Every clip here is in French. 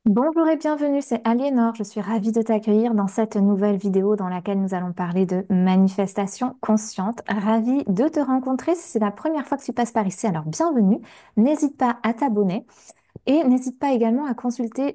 Bonjour et bienvenue, c'est Aliénor. Je suis ravie de t'accueillir dans cette nouvelle vidéo dans laquelle nous allons parler de manifestation consciente. Ravie de te rencontrer. Si c'est la première fois que tu passes par ici, alors bienvenue. N'hésite pas à t'abonner et n'hésite pas également à consulter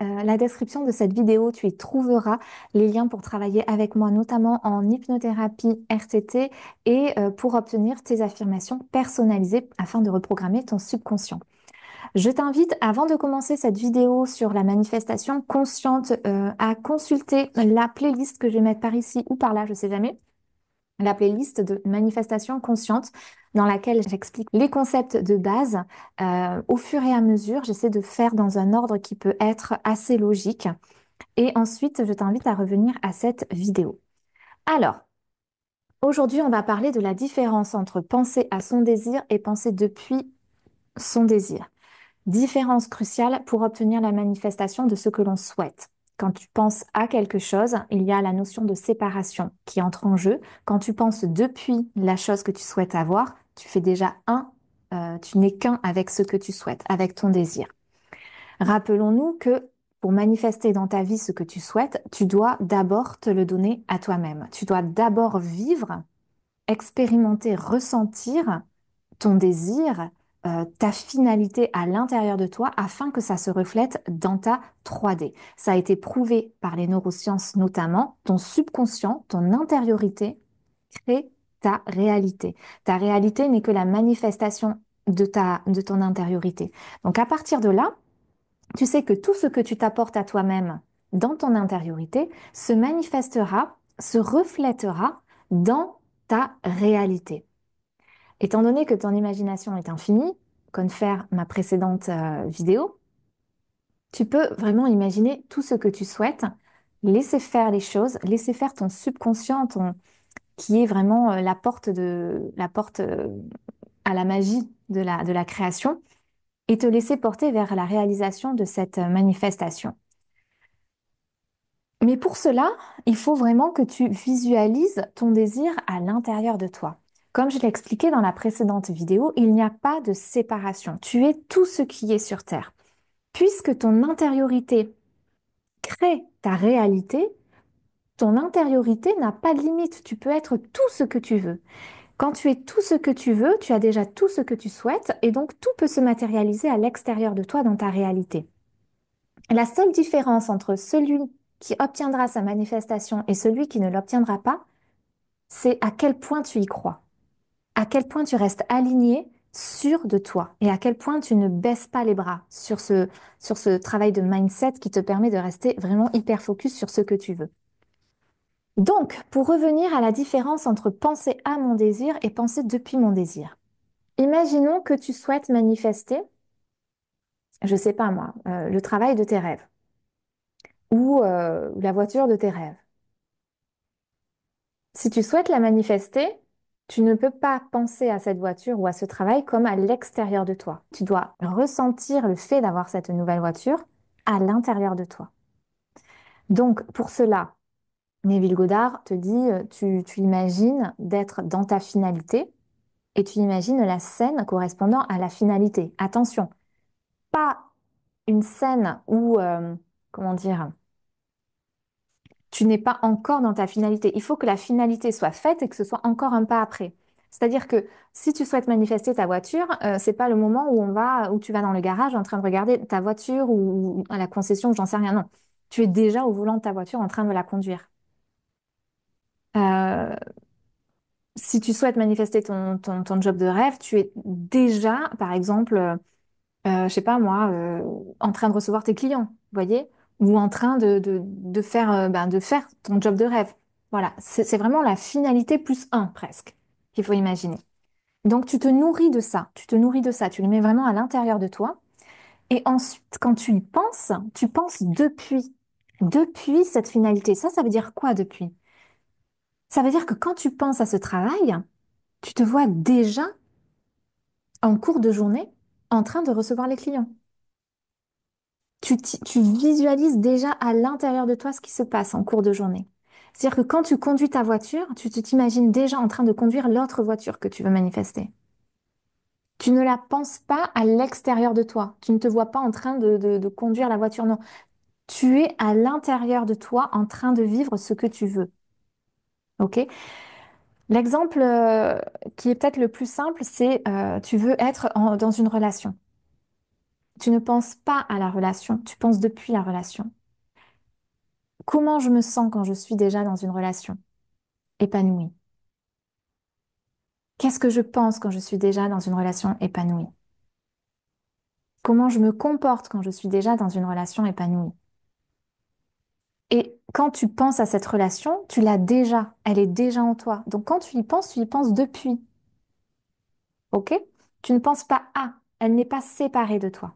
la description de cette vidéo. Tu y trouveras les liens pour travailler avec moi, notamment en hypnothérapie RTT et pour obtenir tes affirmations personnalisées afin de reprogrammer ton subconscient. Je t'invite, avant de commencer cette vidéo sur la manifestation consciente, à consulter la playlist que je vais mettre par ici ou par là, je sais jamais, la playlist de manifestation consciente dans laquelle j'explique les concepts de base. Au fur et à mesure, j'essaie de faire dans un ordre qui peut être assez logique. Et ensuite, je t'invite à revenir à cette vidéo. Alors, aujourd'hui, on va parler de la différence entre penser à son désir et penser depuis son désir. Différence cruciale pour obtenir la manifestation de ce que l'on souhaite. Quand tu penses à quelque chose, il y a la notion de séparation qui entre en jeu. Quand tu penses depuis la chose que tu souhaites avoir, tu fais déjà tu n'es qu'un avec ce que tu souhaites, avec ton désir. Rappelons-nous que pour manifester dans ta vie ce que tu souhaites, tu dois d'abord te le donner à toi-même. Tu dois d'abord vivre, expérimenter, ressentir ton désir, ta finalité à l'intérieur de toi afin que ça se reflète dans ta 3D. Ça a été prouvé par les neurosciences notamment. Ton subconscient, ton intériorité crée ta réalité. Ta réalité n'est que la manifestation de ton intériorité. Donc à partir de là, tu sais que tout ce que tu t'apportes à toi-même dans ton intériorité se manifestera, se reflètera dans ta réalité. Étant donné que ton imagination est infinie, confère ma précédente vidéo, tu peux vraiment imaginer tout ce que tu souhaites, laisser faire les choses, laisser faire ton subconscient, qui est vraiment la porte à la magie de la création, et te laisser porter vers la réalisation de cette manifestation. Mais pour cela, il faut vraiment que tu visualises ton désir à l'intérieur de toi. Comme je l'ai expliqué dans la précédente vidéo, il n'y a pas de séparation. Tu es tout ce qui est sur Terre. Puisque ton intériorité crée ta réalité, ton intériorité n'a pas de limite. Tu peux être tout ce que tu veux. Quand tu es tout ce que tu veux, tu as déjà tout ce que tu souhaites et donc tout peut se matérialiser à l'extérieur de toi dans ta réalité. La seule différence entre celui qui obtiendra sa manifestation et celui qui ne l'obtiendra pas, c'est à quel point tu y crois, à quel point tu restes aligné, sûr de toi et à quel point tu ne baisses pas les bras sur ce travail de mindset qui te permet de rester vraiment hyper focus sur ce que tu veux. Donc, pour revenir à la différence entre penser à mon désir et penser depuis mon désir. Imaginons que tu souhaites manifester, je sais pas moi, le travail de tes rêves ou la voiture de tes rêves. Si tu souhaites la manifester, tu ne peux pas penser à cette voiture ou à ce travail comme à l'extérieur de toi. Tu dois ressentir le fait d'avoir cette nouvelle voiture à l'intérieur de toi. Donc, pour cela, Neville Goddard te dit, tu imagines d'être dans ta finalité et tu imagines la scène correspondant à la finalité. Attention, pas une scène où, comment dire, tu n'es pas encore dans ta finalité. Il faut que la finalité soit faite et que ce soit encore un pas après. C'est-à-dire que si tu souhaites manifester ta voiture, c'est pas le moment où tu vas dans le garage en train de regarder ta voiture ou à la concession, j'en sais rien. Non, tu es déjà au volant de ta voiture en train de la conduire. Euh, Si tu souhaites manifester ton job de rêve, tu es déjà, par exemple, je sais pas moi, en train de recevoir tes clients, vous voyez, ou en train de faire, de faire ton job de rêve. Voilà, c'est vraiment la finalité plus un presque qu'il faut imaginer. Donc tu te nourris de ça, tu te nourris de ça, tu le mets vraiment à l'intérieur de toi. Et ensuite, quand tu penses depuis cette finalité. Ça veut dire quoi depuis? Ça veut dire que quand tu penses à ce travail, tu te vois déjà en cours de journée en train de recevoir les clients. Tu visualises déjà à l'intérieur de toi ce qui se passe en cours de journée. C'est-à-dire que quand tu conduis ta voiture, tu t'imagines déjà en train de conduire l'autre voiture que tu veux manifester. Tu ne la penses pas à l'extérieur de toi. Tu ne te vois pas en train de conduire la voiture. Non, tu es à l'intérieur de toi en train de vivre ce que tu veux. OK? L'exemple qui est peut-être le plus simple, c'est tu veux être dans une relation. Tu ne penses pas à la relation, tu penses depuis la relation. Comment je me sens quand je suis déjà dans une relation épanouie? Qu'est-ce que je pense quand je suis déjà dans une relation épanouie? Comment je me comporte quand je suis déjà dans une relation épanouie? Et quand tu penses à cette relation, tu l'as déjà, elle est déjà en toi. Donc quand tu y penses depuis, ok? Tu ne penses pas à, elle n'est pas séparée de toi.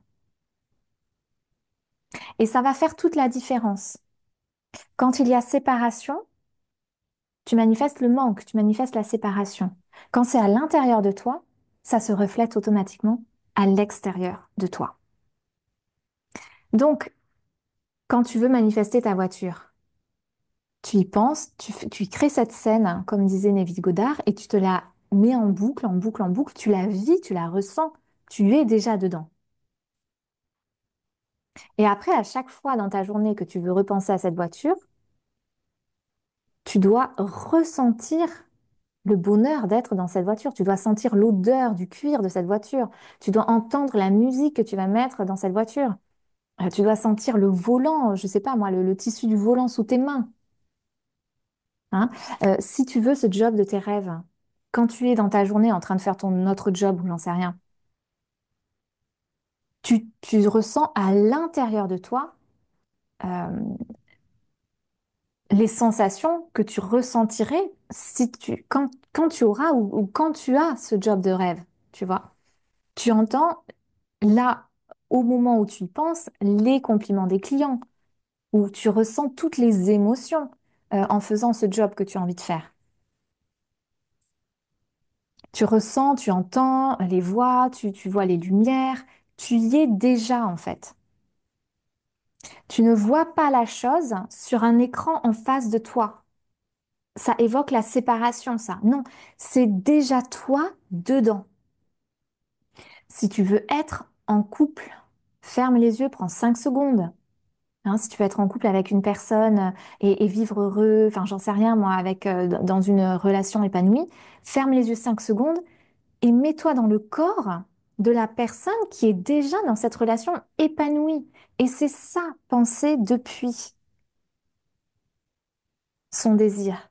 Et ça va faire toute la différence. Quand il y a séparation, tu manifestes le manque, tu manifestes la séparation. Quand c'est à l'intérieur de toi, ça se reflète automatiquement à l'extérieur de toi. Donc, quand tu veux manifester ta voiture, tu y penses, tu y crées cette scène, hein, comme disait Neville Goddard, et tu te la mets en boucle, en boucle, en boucle, tu la vis, tu la ressens, tu es déjà dedans. Et après, à chaque fois dans ta journée que tu veux repenser à cette voiture, tu dois ressentir le bonheur d'être dans cette voiture. Tu dois sentir l'odeur du cuir de cette voiture. Tu dois entendre la musique que tu vas mettre dans cette voiture. Tu dois sentir le volant, je sais pas moi, le tissu du volant sous tes mains. Hein. Si tu veux ce job de tes rêves, quand tu es dans ta journée en train de faire ton autre job ou j'en sais rien, tu ressens à l'intérieur de toi euh, les sensations que tu ressentirais si quand tu auras ou quand tu as ce job de rêve, tu vois. Tu entends là, au moment où tu y penses, les compliments des clients, où tu ressens toutes les émotions en faisant ce job que tu as envie de faire. Tu ressens, tu entends les voix, tu vois les lumières, tu y es déjà en fait. Tu ne vois pas la chose sur un écran en face de toi. Ça évoque la séparation, ça. Non, c'est déjà toi dedans. Si tu veux être en couple, ferme les yeux, prends 5 secondes. Hein, si tu veux être en couple avec une personne et vivre heureux, enfin j'en sais rien moi, avec dans une relation épanouie, ferme les yeux 5 secondes et mets-toi dans le corps de la personne qui est déjà dans cette relation épanouie. Et c'est ça, penser depuis son désir.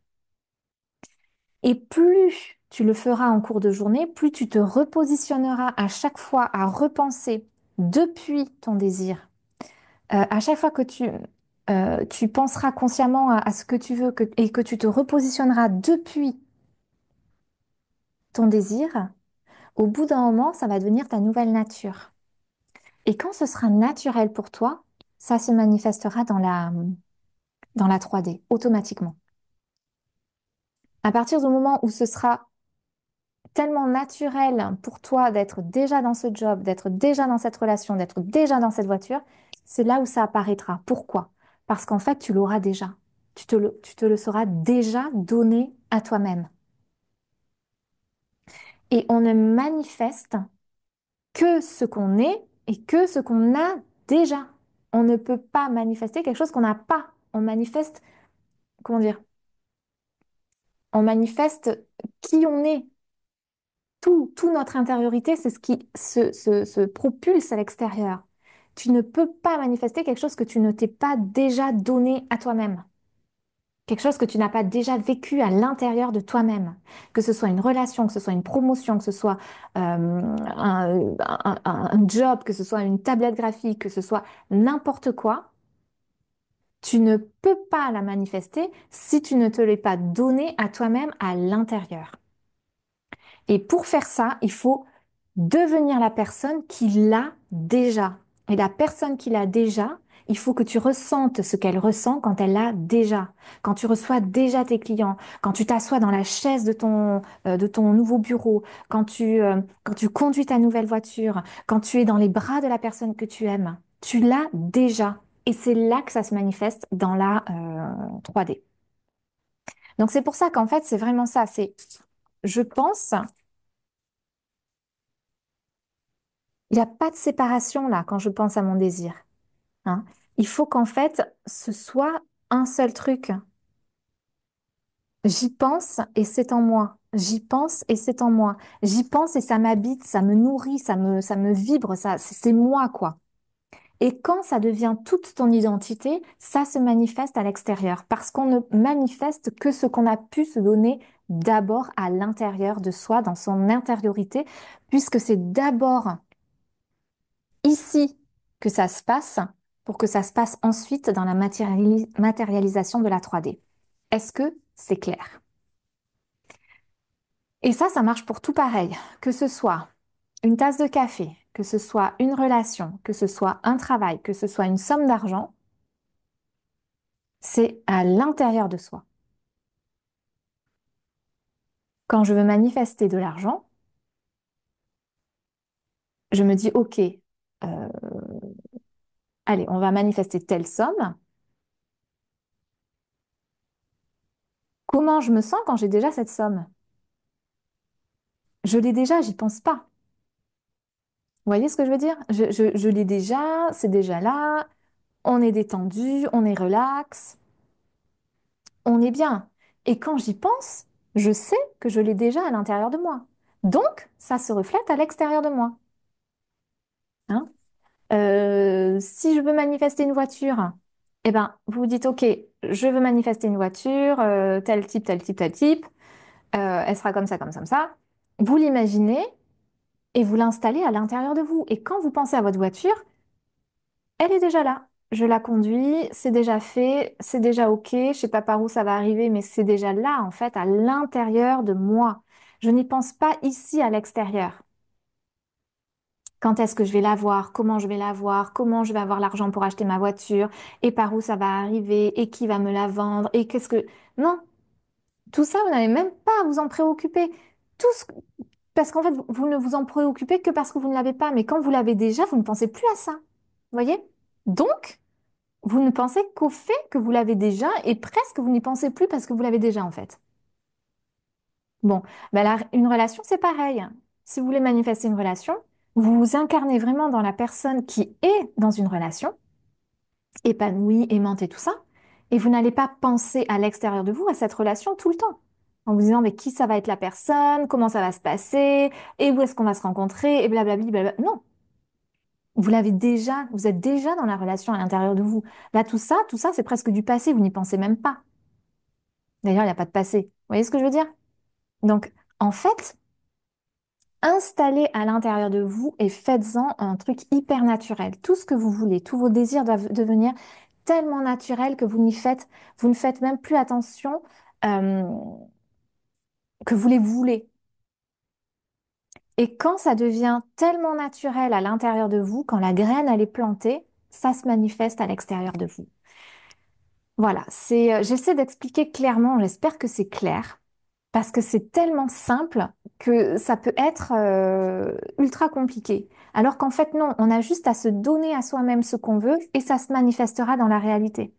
Et plus tu le feras en cours de journée, plus tu te repositionneras à chaque fois à repenser depuis ton désir. À chaque fois que tu penseras consciemment à ce que tu veux et que tu te repositionneras depuis ton désir, au bout d'un moment, ça va devenir ta nouvelle nature. Et quand ce sera naturel pour toi, ça se manifestera dans la 3D, automatiquement. À partir du moment où ce sera tellement naturel pour toi d'être déjà dans ce job, d'être déjà dans cette relation, d'être déjà dans cette voiture, c'est là où ça apparaîtra. Pourquoi? Parce qu'en fait, tu l'auras déjà. Tu te le seras déjà donné à toi-même. Et on ne manifeste que ce qu'on est et que ce qu'on a déjà. On ne peut pas manifester quelque chose qu'on n'a pas. On manifeste, comment dire? On manifeste qui on est. Tout notre intériorité, c'est ce qui se propulse à l'extérieur. Tu ne peux pas manifester quelque chose que tu ne t'es pas déjà donné à toi-même. Quelque chose que tu n'as pas déjà vécu à l'intérieur de toi-même. Que ce soit une relation, que ce soit une promotion, que ce soit un job, que ce soit une tablette graphique, que ce soit n'importe quoi, tu ne peux pas la manifester si tu ne te l'es pas donné à toi-même à l'intérieur. Et pour faire ça, il faut devenir la personne qui l'a déjà. Et la personne qui l'a déjà, il faut que tu ressentes ce qu'elle ressent quand elle l'a déjà. Quand tu reçois déjà tes clients, quand tu t'assois dans la chaise de ton nouveau bureau, quand tu conduis ta nouvelle voiture, quand tu es dans les bras de la personne que tu aimes, tu l'as déjà. Et c'est là que ça se manifeste dans la 3D. Donc c'est pour ça qu'en fait, c'est vraiment ça. Je pense Il n'y a pas de séparation là quand je pense à mon désir, hein. Il faut qu'en fait, ce soit un seul truc. J'y pense et c'est en moi. J'y pense et c'est en moi. J'y pense et ça m'habite, ça me nourrit, ça me vibre, ça, c'est moi, quoi. Et quand ça devient toute ton identité, ça se manifeste à l'extérieur parce qu'on ne manifeste que ce qu'on a pu se donner d'abord à l'intérieur de soi, dans son intériorité, puisque c'est d'abord ici que ça se passe pour que ça se passe ensuite dans la matérialisation de la 3D. Est-ce que c'est clair? Et ça marche pour tout pareil, que ce soit une tasse de café, que ce soit une relation, que ce soit un travail, que ce soit une somme d'argent, c'est à l'intérieur de soi. Quand je veux manifester de l'argent, je me dis, OK, allez, on va manifester telle somme. Comment je me sens quand j'ai déjà cette somme? Je l'ai déjà, j'y pense pas. Vous voyez ce que je veux dire? Je l'ai déjà, c'est déjà là, on est détendu, on est relax, on est bien. Et quand j'y pense, je sais que je l'ai déjà à l'intérieur de moi. Donc, ça se reflète à l'extérieur de moi, hein. Si je veux manifester une voiture, eh ben, vous vous dites, OK, je veux manifester une voiture, tel type, tel type, tel type, elle sera comme ça, comme ça, comme ça. Vous l'imaginez et vous l'installez à l'intérieur de vous. Et quand vous pensez à votre voiture, elle est déjà là. Je la conduis, c'est déjà fait, c'est déjà OK. Je sais pas par où ça va arriver, mais c'est déjà là, en fait, à l'intérieur de moi. Je n'y pense pas ici à l'extérieur. Quand est-ce que je vais la voir? Comment je vais la voir? Comment je vais avoir l'argent pour acheter ma voiture? Et par où ça va arriver? Et qui va me la vendre? Et qu'est-ce que... Non, tout ça, vous n'avez même pas à vous en préoccuper. Tout ce... Parce qu'en fait, vous ne vous en préoccupez que parce que vous ne l'avez pas. Mais quand vous l'avez déjà, vous ne pensez plus à ça. Vous voyez? Donc, vous ne pensez qu'au fait que vous l'avez déjà et presque vous n'y pensez plus parce que vous l'avez déjà en fait. Bon, ben là, une relation, c'est pareil. Si vous voulez manifester une relation, vous vous incarnez vraiment dans la personne qui est dans une relation, épanouie, aimante et tout ça, et vous n'allez pas penser à l'extérieur de vous à cette relation tout le temps. En vous disant, mais qui ça va être la personne, comment ça va se passer, et où est-ce qu'on va se rencontrer, et blablabla, blablabla. Non, vous l'avez déjà, vous êtes déjà dans la relation à l'intérieur de vous. Là, tout ça, c'est presque du passé, vous n'y pensez même pas. D'ailleurs, il n'y a pas de passé. Vous voyez ce que je veux dire? Donc, en fait, installez à l'intérieur de vous et faites-en un truc hyper naturel. Tout ce que vous voulez, tous vos désirs doivent devenir tellement naturels que vous ne faites même plus attention euh, que vous les voulez. Et quand ça devient tellement naturel à l'intérieur de vous, quand la graine elle est plantée, ça se manifeste à l'extérieur de vous. Voilà, j'essaie d'expliquer clairement, j'espère que c'est clair. Parce que c'est tellement simple que ça peut être ultra compliqué. Alors qu'en fait, non, on a juste à se donner à soi-même ce qu'on veut et ça se manifestera dans la réalité.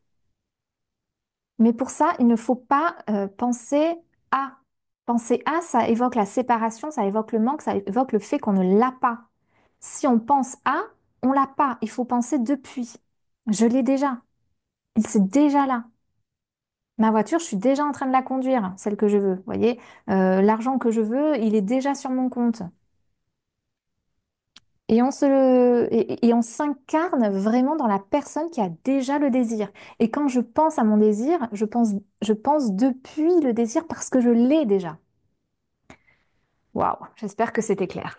Mais pour ça, il ne faut pas penser à. Penser à, ça évoque la séparation, ça évoque le manque, ça évoque le fait qu'on ne l'a pas. Si on pense à, on l'a pas. Il faut penser depuis. Je l'ai déjà. C'est déjà là. Ma voiture, je suis déjà en train de la conduire, celle que je veux. Vous voyez, l'argent que je veux, il est déjà sur mon compte. Et on s'incarne vraiment dans la personne qui a déjà le désir. Et quand je pense à mon désir, je pense depuis le désir parce que je l'ai déjà. Waouh, j'espère que c'était clair.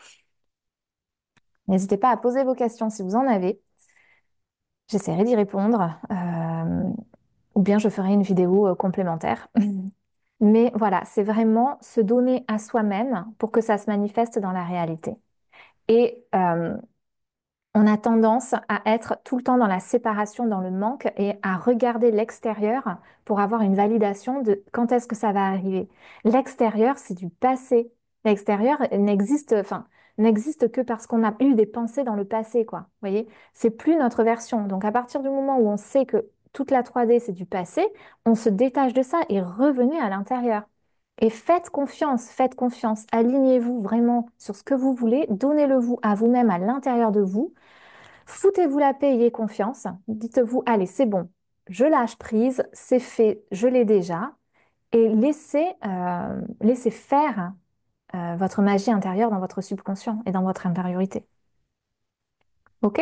N'hésitez pas à poser vos questions si vous en avez. J'essaierai d'y répondre. Ou bien je ferai une vidéo complémentaire. Mais voilà, c'est vraiment se donner à soi-même pour que ça se manifeste dans la réalité. Et on a tendance à être tout le temps dans la séparation, dans le manque et à regarder l'extérieur pour avoir une validation de quand est-ce que ça va arriver. L'extérieur, c'est du passé. L'extérieur n'existe que parce qu'on a eu des pensées dans le passé, quoi. Vous voyez? C'est plus notre version. Donc à partir du moment où on sait que toute la 3D, c'est du passé, on se détache de ça et revenez à l'intérieur. Et faites confiance, alignez-vous vraiment sur ce que vous voulez, donnez-le vous à vous-même à l'intérieur de vous, foutez-vous la paix, ayez confiance, dites-vous, allez, c'est bon, je lâche prise, c'est fait, je l'ai déjà, et laissez faire votre magie intérieure dans votre subconscient et dans votre intériorité. OK?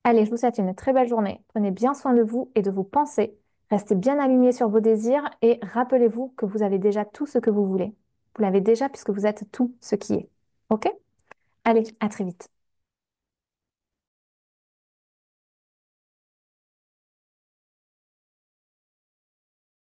Allez, je vous souhaite une très belle journée. Prenez bien soin de vous et de vos pensées. Restez bien alignés sur vos désirs et rappelez-vous que vous avez déjà tout ce que vous voulez. Vous l'avez déjà puisque vous êtes tout ce qui est. OK? Allez, à très vite.